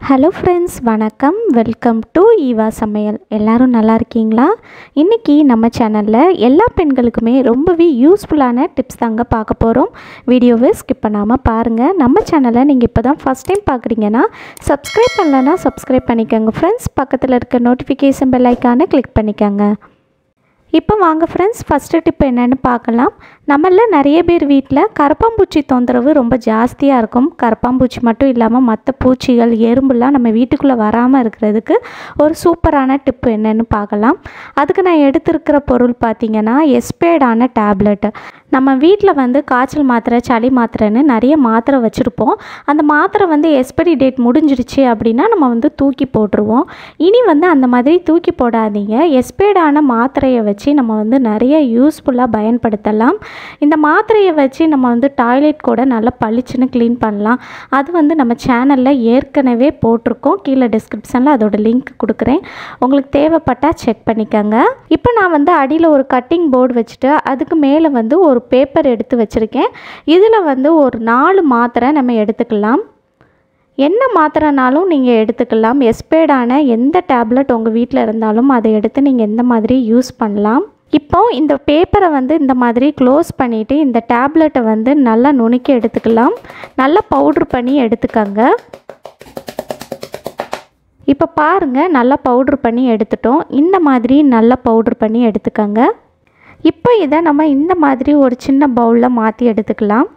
Hello friends, வணக்கம். Welcome to Eva சமையல். எல்லோரும் நல்லா இருக்கீங்களா? இன்றைக்கி நம்ம சேனலில் எல்லா பெண்களுக்குமே ரொம்பவே யூஸ்ஃபுல்லான டிப்ஸ் தாங்க பார்க்க போகிறோம். வீடியோவை ஸ்கிப் பண்ணாமல் பாருங்கள். நம்ம சேனலை நீங்கள் இப்போ தான் ஃபஸ்ட் டைம் பார்க்குறீங்கன்னா சப்ஸ்கிரைப் பண்ணலன்னா சப்ஸ்கிரைப் பண்ணிக்கோங்க ஃப்ரெண்ட்ஸ். பக்கத்தில் இருக்க நோட்டிஃபிகேஷன் பெல் ஐக்கானை கிளிக் பண்ணிக்கோங்க. இப்போ வாங்க ஃப்ரெண்ட்ஸ், ஃபஸ்ட்டு டிப் என்னென்னு பார்க்கலாம். நம்மள நிறைய பேர் வீட்டில் கரப்பாம்பூச்சி தொந்தரவு ரொம்ப ஜாஸ்தியாக இருக்கும். கரப்பாம்பூச்சி மட்டும் இல்லாமல் மற்ற பூச்சிகள், எறும்புலாம் நம்ம வீட்டுக்குள்ளே வராமல் இருக்கிறதுக்கு ஒரு சூப்பரான டிப்பு என்னென்னு பார்க்கலாம். அதுக்கு நான் எடுத்திருக்கிற பொருள் பார்த்திங்கன்னா எஸ்பேடான டேப்லெட்டு. நம்ம வீட்டில் காய்ச்சல் மாத்திரை, சளி மாத்திரைன்னு நிறைய மாத்திரை வச்சுருப்போம். அந்த மாத்திரை எக்ஸ்பைரி டேட் முடிஞ்சிருச்சு அப்படின்னா நம்ம தூக்கி போட்டுருவோம். இனி அந்த மாதிரி தூக்கி போடாதீங்க. எஸ்பேடான மாத்திரையை வச்சு நம்ம நிறைய யூஸ்ஃபுல்லாக பயன்படுத்தலாம். இந்த மாத்திரையை வச்சு நம்ம டாய்லெட் கூட நல்லா பளிச்சுன்னு க்ளீன் பண்ணலாம். அது நம்ம சேனலில் ஏற்கனவே போட்டிருக்கோம். கீழே டிஸ்கிரிப்ஷனில் அதோட லிங்க் கொடுக்குறேன். உங்களுக்கு தேவைப்பட்டால் செக் பண்ணிக்கோங்க. இப்போ நான் அடியில் ஒரு கட்டிங் போர்டு வச்சுட்டு அதுக்கு மேலே ஒரு பேப்பர் எடுத்து வச்சுருக்கேன். இதில் ஒரு 4 மாத்திரை நம்ம எடுத்துக்கலாம். என்ன மாத்திரைனாலும் நீங்கள் எடுத்துக்கலாம். எஸ்பேடான எந்த டேப்லெட் உங்கள் வீட்டில் இருந்தாலும் அதை எடுத்து நீங்கள் எந்த மாதிரி யூஸ் பண்ணலாம். இப்போ இந்த பேப்பரை இந்த மாதிரி க்ளோஸ் பண்ணிவிட்டு இந்த டேப்லெட்டை நல்லா நுணுக்கி எடுத்துக்கலாம். நல்லா பவுட்ரு பண்ணி எடுத்துக்கோங்க. இப்போ பாருங்கள், நல்லா பவுட்ரு பண்ணி எடுத்துட்டோம். இந்த மாதிரி நல்லா பவுட்ரு பண்ணி எடுத்துக்கோங்க. இப்போ இதை நம்ம இந்த மாதிரி ஒரு சின்ன பவுலில் மாற்றி எடுத்துக்கலாம்.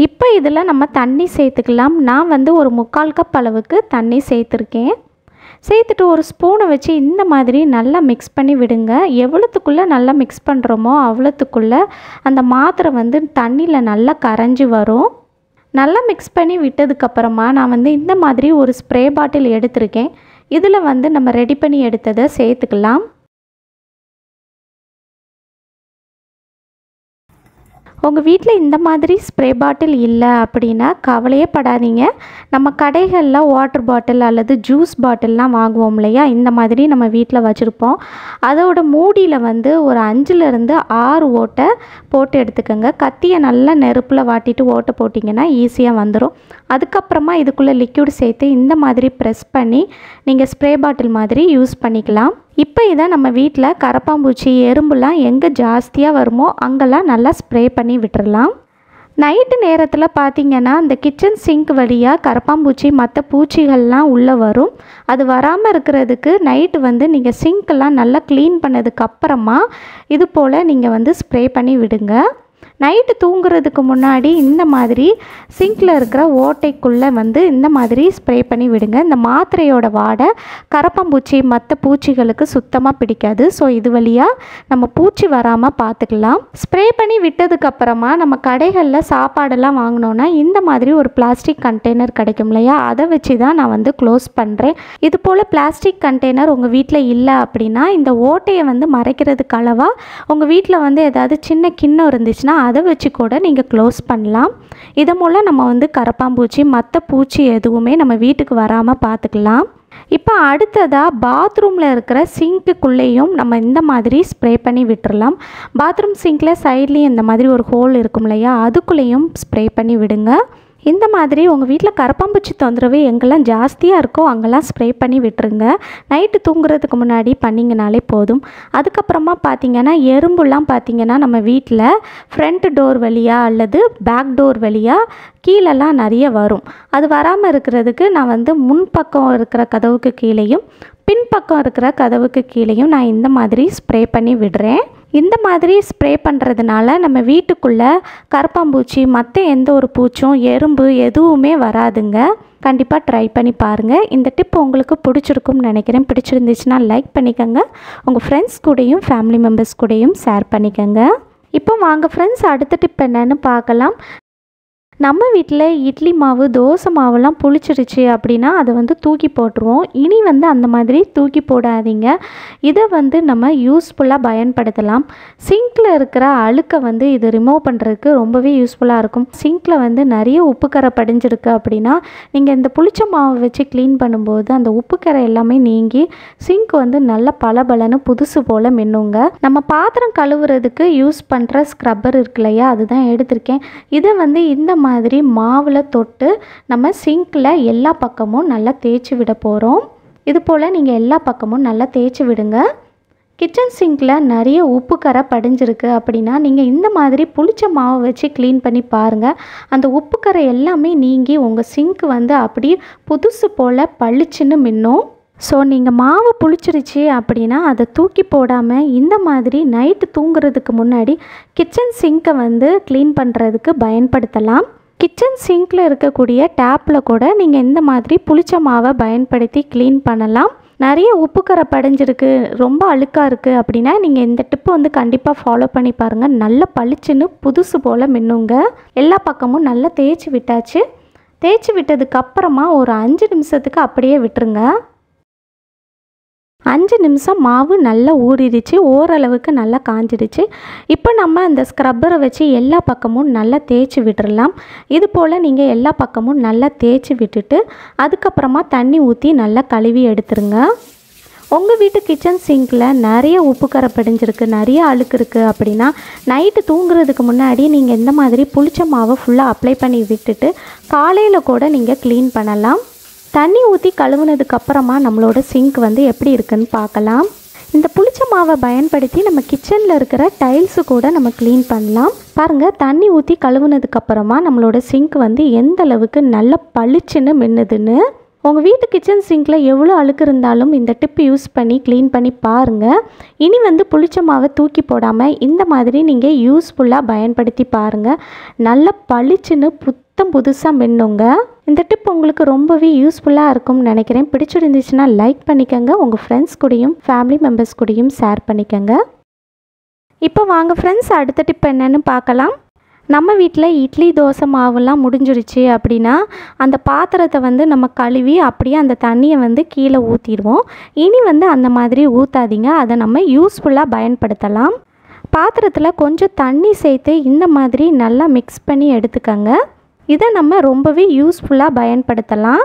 இப்போ இதில் நம்ம தண்ணி சேர்த்துக்கலாம். நான் ஒரு 3/4 கப் அளவுக்கு தண்ணி சேர்த்துருக்கேன். சேர்த்துட்டு ஒரு ஸ்பூனை வச்சு இந்த மாதிரி நல்லா மிக்ஸ் பண்ணி விடுங்க. எவ்வளோத்துக்குள்ளே நல்லா மிக்ஸ் பண்ணுறோமோ அவ்வளோத்துக்குள்ளே அந்த மாத்திரை தண்ணியில் நல்லா கரைஞ்சி வரும். நல்லா மிக்ஸ் பண்ணி விட்டதுக்கப்புறமா நான் இந்த மாதிரி ஒரு ஸ்ப்ரே பாட்டில் எடுத்திருக்கேன். இதில் நம்ம ரெடி பண்ணி எடுத்ததை சேர்த்துக்கலாம். உங்கள் வீட்டில் இந்த மாதிரி ஸ்ப்ரே பாட்டில் இல்லை அப்படின்னா கவலையே படாதீங்க. நம்ம கடைகளில் வாட்டர் பாட்டில் அல்லது ஜூஸ் பாட்டில்லாம் வாங்குவோம் இல்லையா, இந்த மாதிரி நம்ம வீட்டில் வச்சுருப்போம். அதோட மூடியில் ஒரு 5லேருந்து 6 ஓட்டை போட்டு எடுத்துக்கோங்க. கத்தியை நல்லா நெருப்பில் வாட்டிட்டு ஓட்டை போட்டிங்கன்னா ஈஸியாக வந்துடும். அதுக்கப்புறமா இதுக்குள்ளே லிக்யூட் சேர்த்து இந்த மாதிரி ப்ரெஸ் பண்ணி நீங்கள் ஸ்ப்ரே பாட்டில் மாதிரி யூஸ் பண்ணிக்கலாம். இப்போ இதை நம்ம வீட்டில் கரப்பாம்பூச்சி, எறும்புலாம் எங்கே ஜாஸ்தியாக வருமோ அங்கெல்லாம் நல்லா ஸ்ப்ரே பண்ணி விட்டுறலாம். நைட்டு நேரத்தில் பார்த்திங்கன்னா இந்த கிச்சன் சிங்க் வழியாக கரப்பாம்பூச்சி மற்ற பூச்சிகள்லாம் உள்ளே வரும். அது வராமல் இருக்கிறதுக்கு நைட்டு நீங்கள் சிங்க்கெல்லாம் நல்லா க்ளீன் பண்ணதுக்கப்புறமா இது போல் நீங்கள் ஸ்ப்ரே பண்ணி விடுங்க. நைட்டு தூங்குறதுக்கு முன்னாடி இந்த மாதிரி சிங்கில் இருக்கிற ஓட்டைக்குள்ளே இந்த மாதிரி ஸ்ப்ரே பண்ணி விடுங்க. இந்த மாத்திரையோட வாடை கரப்பாம்பூச்சி மற்ற பூச்சிகளுக்கு சுத்தமாக பிடிக்காது. ஸோ இது வழியாக நம்ம பூச்சி வராமல் பார்த்துக்கலாம். ஸ்ப்ரே பண்ணி விட்டதுக்கப்புறமா நம்ம கடைகளில் சாப்பாடெல்லாம் வாங்கினோன்னா இந்த மாதிரி ஒரு பிளாஸ்டிக் கண்டெய்னர் கிடைக்கும் இல்லையா, அதை வச்சு தான் நான் க்ளோஸ் பண்ணுறேன். இது போல் பிளாஸ்டிக் கண்டெய்னர் உங்கள் வீட்டில் இல்லை அப்படின்னா இந்த ஓட்டையை மறைக்கிறதுக்கு அளவாக உங்கள் வீட்டில் ஏதாவது சின்ன கிண்ணம் இருந்துச்சுன்னா அதை வச்சு கூட நீங்கள் க்ளோஸ் பண்ணலாம். இதை மூலம் நம்ம கரப்பாம்பூச்சி மற்ற பூச்சி எதுவுமே நம்ம வீட்டுக்கு வராமல் பார்த்துக்கலாம். இப்போ அடுத்ததாக பாத்ரூமில் இருக்கிற சிங்க்குள்ளேயும் நம்ம இந்த மாதிரி ஸ்ப்ரே பண்ணி விட்டுறலாம். பாத்ரூம் சிங்கில் சைட்லேயும் இந்த மாதிரி ஒரு ஹோல் இருக்கும் இல்லையா, அதுக்குள்ளேயும் ஸ்ப்ரே பண்ணி விடுங்க. இந்த மாதிரி உங்கள் வீட்டில் கரப்பாம்பூச்சி தொந்தரவு எங்கெல்லாம் ஜாஸ்தியாக இருக்கோ அங்கெல்லாம் ஸ்ப்ரே பண்ணி விட்டுருங்க. நைட்டு தூங்குறதுக்கு முன்னாடி பண்ணிங்கனாலே போதும். அதுக்கப்புறமா பார்த்திங்கன்னா எறும்புலாம் பார்த்திங்கன்னா நம்ம வீட்டில் ஃப்ரண்ட் டோர் வழியாக அல்லது பேக் டோர் வழியாக கீழெல்லாம் நிறைய வரும். அது வராமல் இருக்கிறதுக்கு நான் முன்பக்கம் இருக்கிற கதவுக்கு கீழேயும் பின்பக்கம் இருக்கிற கதவுக்கு கீழேயும் நான் இந்த மாதிரி ஸ்ப்ரே பண்ணி விடுறேன். இந்த மாதிரி ஸ்ப்ரே பண்ணுறதுனால நம்ம வீட்டுக்குள்ளே கரப்பாம்பூச்சி மற்ற எந்த ஒரு பூச்சும், எறும்பு எதுவுமே வராதுங்க. கண்டிப்பாக ட்ரை பண்ணி பாருங்கள். இந்த டிப் உங்களுக்கு பிடிச்சிருக்கும்னு நினைக்கிறேன். பிடிச்சிருந்துச்சுன்னா லைக் பண்ணிக்கோங்க. உங்கள் ஃப்ரெண்ட்ஸ் கூடயும் ஃபேமிலி மெம்பர்ஸ் கூடயும் ஷேர் பண்ணிக்கோங்க. இப்போ வாங்க ஃப்ரெண்ட்ஸ், அடுத்த டிப் என்னன்னு பார்க்கலாம். நம்ம வீட்டில் இட்லி மாவு, தோசை மாவுலாம் புளிச்சிருச்சு அப்படின்னா அதை தூக்கி போட்டுருவோம். இனி அந்த மாதிரி தூக்கி போடாதீங்க. இதை நம்ம யூஸ்ஃபுல்லாக பயன்படுத்தலாம். சிங்கில் இருக்கிற அழுக்கை இது ரிமூவ் பண்ணுறதுக்கு ரொம்பவே யூஸ்ஃபுல்லாக இருக்கும். சிங்கில் நிறைய உப்புக்கரை படிஞ்சிருக்கு அப்படின்னா நீங்கள் இந்த புளிச்ச மாவை வச்சு க்ளீன் பண்ணும்போது அந்த உப்புக்கரை எல்லாமே நீங்கி சிங்க் நல்லா பளபளன்னு புதுசு போல் மின்னுங்க. நம்ம பாத்திரம் கழுவுறதுக்கு யூஸ் பண்ணுற ஸ்க்ரப்பர் இருக்கு இல்லையா, அதுதான் எடுத்திருக்கேன். இதை இந்த மாதிரி மாவில் தொட்டு நம்ம சிங்கில் எல்லா பக்கமும் நல்லா தேய்ச்சி விட போகிறோம். இது போல் நீங்கள் எல்லா பக்கமும் நல்லா தேய்ச்சி விடுங்க. கிச்சன் சிங்கில் நிறைய உப்பு கரை படிஞ்சிருக்கு அப்படின்னா நீங்கள் இந்த மாதிரி புளிச்ச மாவை வச்சு க்ளீன் பண்ணி பாருங்கள். அந்த உப்பு கரை எல்லாமே நீங்கி உங்கள் சிங்க் வந்து அப்படியே புதுசு போல் பளிச்சுன்னு மின்னும். ஸோ நீங்கள் மாவு புளிச்சிருச்சு அப்படின்னா அதை தூக்கி போடாமல் இந்த மாதிரி நைட்டு தூங்குறதுக்கு முன்னாடி கிச்சன் சிங்கை வந்து க்ளீன் பண்ணுறதுக்கு பயன்படுத்தலாம். கிச்சன் சிங்கில் இருக்கக்கூடிய டேப்பில் கூட நீங்கள் இந்த மாதிரி புளிச்ச மாவை பயன்படுத்தி க்ளீன் பண்ணலாம். நிறைய உப்பு கரை படிஞ்சிருக்கு, ரொம்ப அழுக்காக இருக்குது அப்படின்னா நீங்கள் இந்த டிப்பு வந்து கண்டிப்பாக ஃபாலோ பண்ணி பாருங்கள். நல்ல பளிச்சுன்னு புதுசு போல் மின்னுங்க. எல்லா பக்கமும் நல்லா தேய்ச்சி விட்டாச்சு. தேய்ச்சி விட்டதுக்கப்புறமா ஒரு 5 நிமிஷத்துக்கு அப்படியே விட்டுருங்க. 5 நிமிஷம் மாவு நல்லா ஊறிடுச்சு, ஓரளவுக்கு நல்லா காஞ்சிடுச்சு. இப்போ நம்ம அந்த ஸ்க்ரப்பரை வச்சு எல்லா பக்கமும் நல்லா தேய்ச்சி விட்டுடலாம். இது போல் நீங்கள் எல்லா பக்கமும் நல்லா தேய்ச்சி விட்டுட்டு அதுக்கப்புறமா தண்ணி ஊற்றி நல்லா கழுவி எடுத்துருங்க. உங்கள் வீட்டு கிச்சன் சிங்கில் நிறைய உப்பு கரை படிஞ்சிருக்கு, நிறைய அழுக்கு இருக்குது அப்படின்னா நைட்டு தூங்குறதுக்கு முன்னாடி நீங்கள் இந்த மாதிரி புளிச்ச மாவை ஃபுல்லாக அப்ளை பண்ணி விட்டுட்டு காலையில் கூட நீங்கள் க்ளீன் பண்ணலாம். தண்ணி ஊற்றி கழுவுனதுக்கப்புறமா நம்மளோட சிங்க் வந்து எப்படி இருக்குன்னு பார்க்கலாம். இந்த புளிச்ச மாவை பயன்படுத்தி நம்ம கிச்சனில் இருக்கிற டைல்ஸு கூட நம்ம க்ளீன் பண்ணலாம். பாருங்கள், தண்ணி ஊற்றி கழுவுனதுக்கப்புறமா நம்மளோட சிங்க் வந்து எந்த அளவுக்கு நல்ல பளிச்சுன்னு மின்னுதுன்னு. உங்கள் வீட்டு கிச்சன் சிங்கில் எவ்வளோ அழுக்கு இருந்தாலும் இந்த டிப் யூஸ் பண்ணி க்ளீன் பண்ணி பாருங்கள். இனி வந்து புளிச்ச மாவை தூக்கி போடாமல் இந்த மாதிரி நீங்கள் யூஸ்ஃபுல்லாக பயன்படுத்தி பாருங்கள். நல்ல பளிச்சுன்னு புதுசாக மின்னுங்க. இந்த டிப் உங்களுக்கு ரொம்பவே யூஸ்ஃபுல்லாக இருக்கும்னு நினைக்கிறேன். பிடிச்சிருந்துச்சுன்னா லைக் பண்ணிக்கோங்க, உங்கள் ஃப்ரெண்ட்ஸ் கூடயும் ஃபேமிலி மெம்பர்ஸ் கூடயும் ஷேர் பண்ணிக்கோங்க. இப்போ வாங்க ஃப்ரெண்ட்ஸ், அடுத்த டிப் என்னன்னு பார்க்கலாம். நம்ம வீட்டில் இட்லி தோசை மாவுலாம் முடிஞ்சிருச்சு அப்படின்னா அந்த பாத்திரத்தை வந்து நம்ம கழுவி அப்படியே அந்த தண்ணியை வந்து கீழே ஊற்றிடுவோம். இனி வந்து அந்த மாதிரி ஊற்றாதீங்க, அதை நம்ம யூஸ்ஃபுல்லாக பயன்படுத்தலாம். பாத்திரத்தில் கொஞ்சம் தண்ணி சேர்த்து இந்த மாதிரி நல்லா மிக்ஸ் பண்ணி எடுத்துக்கோங்க. இதை நம்ம ரொம்பவே யூஸ்ஃபுல்லாக பயன்படுத்தலாம்.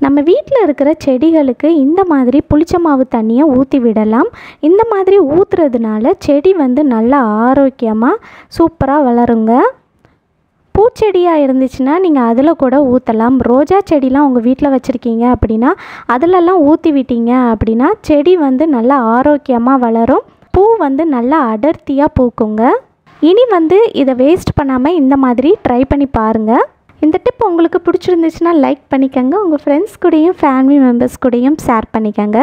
நம்ம வீட்டில் இருக்கிற செடிகளுக்கு இந்த மாதிரி புளிச்ச மாவு தண்ணியை ஊற்றி விடலாம். இந்த மாதிரி ஊற்றுறதுனால செடி வந்து நல்லா ஆரோக்கியமாக சூப்பராக வளருங்க. பூச்செடியாக இருந்துச்சுன்னா நீங்கள் அதில் கூட ஊற்றலாம். ரோஜா செடிலாம் உங்கள் வீட்டில் வச்சுருக்கீங்க அப்படின்னா அதிலெல்லாம் ஊற்றி விட்டீங்க அப்படின்னா செடி வந்து நல்லா ஆரோக்கியமாக வளரும். பூ வந்து நல்லா அடர்த்தியாக பூக்குங்க. இனி வந்து இதை வேஸ்ட் பண்ணாமல் இந்த மாதிரி ட்ரை பண்ணி பாருங்கள். இந்த டிப் உங்களுக்கு பிடிச்சிருந்துச்சுன்னா லைக் பண்ணிக்கோங்க, உங்கள் ஃப்ரெண்ட்ஸ் கூடயும் ஃபேமிலி மெம்பர்ஸ் கூடயும் ஷேர் பண்ணிக்கோங்க.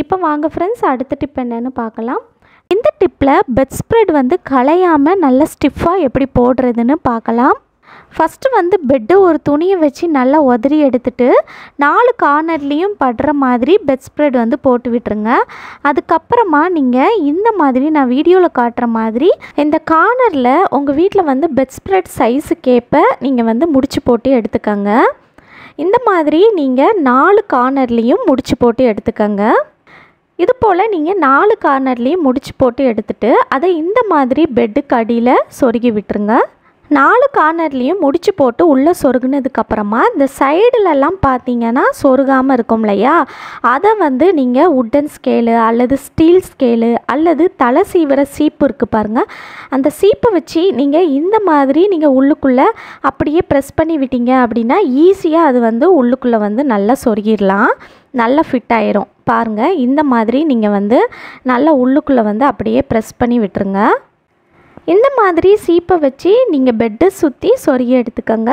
இப்போ வாங்க ஃப்ரெண்ட்ஸ், அடுத்த டிப் என்னன்னு பார்க்கலாம். இந்த டிப்பில் பெட் ஸ்ப்ரெட் வந்து களையாமல் நல்ல ஸ்டிஃபாக எப்படி போடுறதுன்னு பார்க்கலாம். ஃபஸ்ட்டு வந்து பெட்டை ஒரு துணியை வச்சு நல்லா உதறி எடுத்துட்டு 4 கார்னர்லேயும் படுற மாதிரி பெட் ஸ்ப்ரெட் வந்து போட்டு விட்டுருங்க. அதுக்கப்புறமா நீங்கள் இந்த மாதிரி நான் வீடியோவில் காட்டுற மாதிரி இந்த கார்னரில் உங்கள் வீட்டில் வந்து பெட் ஸ்ப்ரெட் சைஸுக்கேற்ப நீங்கள் வந்து முடிச்சு போட்டு எடுத்துக்கோங்க. இந்த மாதிரி நீங்கள் 4 கார்னர்லேயும் முடிச்சு போட்டு எடுத்துக்கோங்க. இது போல் நீங்கள் 4 கார்னர்லேயும் முடிச்சு போட்டு எடுத்துகிட்டு அதை இந்த மாதிரி பெட்டுக்கு அடியில் சொருகி விட்டுருங்க. 4 கார்னர்லேயும் முடிச்சு போட்டு உள்ளே சொருகுனதுக்கப்புறமா இந்த சைடுலெல்லாம் பார்த்தீங்கன்னா சொருகாமல் இருக்கும் இல்லையா, அதை வந்து நீங்கள் உட்டன் ஸ்கேலு அல்லது ஸ்டீல் ஸ்கேலு அல்லது தலை சீவிர சீப்பு இருக்குது பாருங்கள், அந்த சீப்பை வச்சு நீங்கள் இந்த மாதிரி நீங்கள் உள்ளுக்குள்ளே அப்படியே ப்ரெஸ் பண்ணி விட்டீங்க அப்படின்னா ஈஸியாக அது வந்து உள்ளுக்குள்ளே வந்து நல்லா சொருகிடலாம், நல்லா ஃபிட் ஆயிரும். பாருங்கள், இந்த மாதிரி நீங்கள் வந்து நல்லா உள்ளுக்குள்ளே வந்து அப்படியே ப்ரெஸ் பண்ணி விட்டுருங்க. இந்த மாதிரி சீப்பை வச்சு நீங்கள் பெட்டை சுற்றி சொருகி எடுத்துக்கோங்க.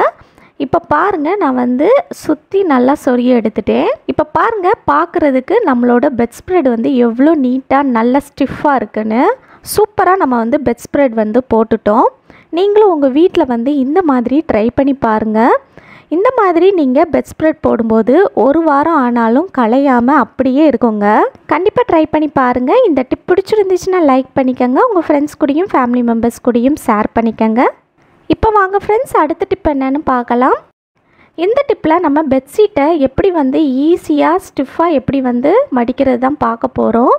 இப்போ பாருங்கள், நான் வந்து சுற்றி நல்லா சொருகி எடுத்துட்டேன். இப்போ பாருங்கள், பார்க்குறதுக்கு நம்மளோட பெட் ஸ்ப்ரெட் வந்து எவ்வளோ நீட்டாக நல்லா ஸ்டிஃபாக இருக்குன்னு. சூப்பராக நம்ம வந்து பெட் ஸ்ப்ரெட் வந்து போட்டுட்டோம். நீங்களும் உங்கள் வீட்டில் வந்து இந்த மாதிரி ட்ரை பண்ணி பாருங்கள். இந்த மாதிரி நீங்கள் பெட் ஸ்ப்ரெட் போடும்போது 1 வாரம் ஆனாலும் களையாமல் அப்படியே இருக்குங்க. கண்டிப்பாக ட்ரை பண்ணி பாருங்கள். இந்த டிப் பிடிச்சிருந்துச்சுன்னா லைக் பண்ணிக்கோங்க, உங்கள் ஃப்ரெண்ட்ஸ் கூடயும் ஃபேமிலி மெம்பர்ஸ் கூடயும் ஷேர் பண்ணிக்கோங்க. இப்போ வாங்க ஃப்ரெண்ட்ஸ், அடுத்த டிப் என்னன்னு பார்க்கலாம். இந்த டிப்பில் நம்ம பெட்ஷீட்டை எப்படி வந்து ஈஸியாக ஸ்டிஃபாக எப்படி வந்து மடிக்கிறது தான் பார்க்க போகிறோம்.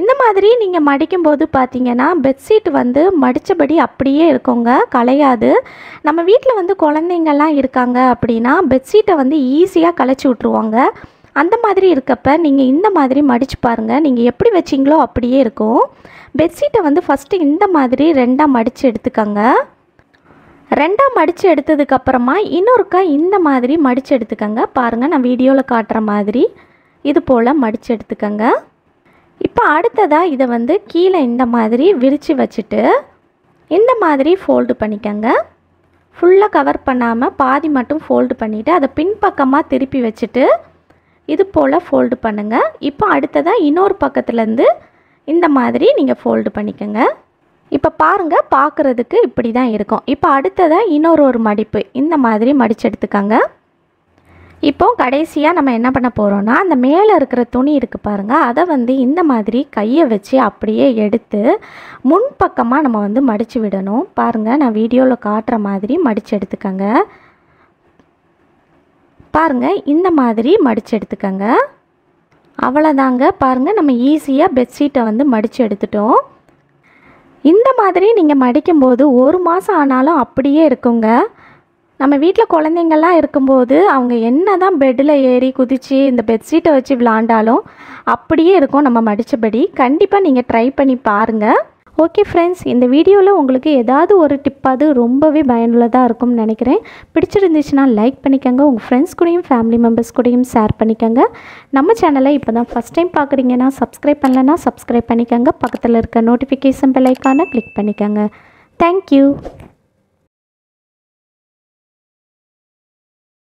இந்த மாதிரி நீங்கள் மடிக்கும்போது பார்த்தீங்கன்னா பெட்ஷீட் வந்து மடித்தபடி அப்படியே இருக்குங்க, களையாது. நம்ம வீட்டில் வந்து குழந்தைங்கள்லாம் இருக்காங்க அப்படின்னா பெட்ஷீட்டை வந்து ஈஸியாக களைச்சி விட்ருவாங்க. அந்த மாதிரி இருக்கப்ப நீங்கள் இந்த மாதிரி மடித்து பாருங்கள், நீங்கள் எப்படி வச்சிங்களோ அப்படியே இருக்கும். பெட்ஷீட்டை வந்து ஃபஸ்ட்டு இந்த மாதிரி 2ஆக மடித்து எடுத்துக்கோங்க. ரெண்டாக மடித்து எடுத்ததுக்கப்புறமா இன்னொருக்கா இந்த மாதிரி மடித்து எடுத்துக்கோங்க. பாருங்கள், நான் வீடியோவில் காட்டுற மாதிரி இது போல் மடித்து எடுத்துக்கோங்க. இப்போ அடுத்ததாக இதை வந்து கீழே இந்த மாதிரி விரித்து வச்சுட்டு இந்த மாதிரி ஃபோல்டு பண்ணிக்கோங்க. ஃபுல்லாக கவர் பண்ணாமல் பாதி மட்டும் ஃபோல்டு பண்ணிவிட்டு அதை பின்பக்கமாக திருப்பி வச்சுட்டு இது போல் ஃபோல்டு பண்ணுங்கள். இப்போ அடுத்ததாக இன்னொரு பக்கத்துலேருந்து இந்த மாதிரி நீங்கள் ஃபோல்டு பண்ணிக்கோங்க. இப்போ பாருங்கள், பார்க்குறதுக்கு இப்படி தான் இருக்கும். இப்போ அடுத்ததாக இன்னொரு மடிப்பு இந்த மாதிரி மடித்து எடுத்துக்கோங்க. இப்போ கடைசியாக நம்ம என்ன பண்ண போகிறோன்னா, அந்த மேலே இருக்கிற துணி இருக்குது பாருங்கள், அதை வந்து இந்த மாதிரி கையை வச்சு அப்படியே எடுத்து முன்பக்கமாக நம்ம வந்து மடித்து விடணும். பாருங்கள், நான் வீடியோவில் காட்டுற மாதிரி மடித்து எடுத்துக்கோங்க. பாருங்கள், இந்த மாதிரி மடித்து எடுத்துக்கோங்க. அவ்வளோதாங்க. பாருங்கள், நம்ம ஈஸியாக பெட்ஷீட்டை வந்து மடித்து எடுத்துட்டோம். இந்த மாதிரி நீங்கள் மடிக்கும்போது 1 மாதம் ஆனாலும் அப்படியே இருக்குங்க. நம்ம வீட்டில் குழந்தைங்கள்லாம் இருக்கும்போது அவங்க என்ன தான் பெட்டில் ஏறி குதித்து இந்த பெட்ஷீட்டை வச்சு விளாண்டாலும் அப்படியே இருக்கும் நம்ம மடித்தபடி. கண்டிப்பாக நீங்கள் ட்ரை பண்ணி பாருங்கள். ஓகே ஃப்ரெண்ட்ஸ், இந்த வீடியோவில் உங்களுக்கு ஏதாவது ஒரு டிப்பாவது ரொம்பவே பயனுள்ளதாக இருக்கும்னு நினைக்கிறேன். பிடிச்சிருந்துச்சுன்னா லைக் பண்ணிக்கோங்க. உங்கள் ஃப்ரெண்ட்ஸ் கூடயும் ஃபேமிலி மெம்பர்ஸ் கூடயும் ஷேர் பண்ணிக்கோங்க. நம்ம சேனலை இப்போ தான் ஃபஸ்ட் டைம் பார்க்குறீங்கன்னா சப்ஸ்கிரைப் பண்ணலைன்னா சப்ஸ்கிரைப் பண்ணிக்கோங்க. பக்கத்தில் இருக்க நோட்டிஃபிகேஷன் பெல் ஐக்கானை கிளிக் பண்ணிக்கோங்க. தேங்க்யூ.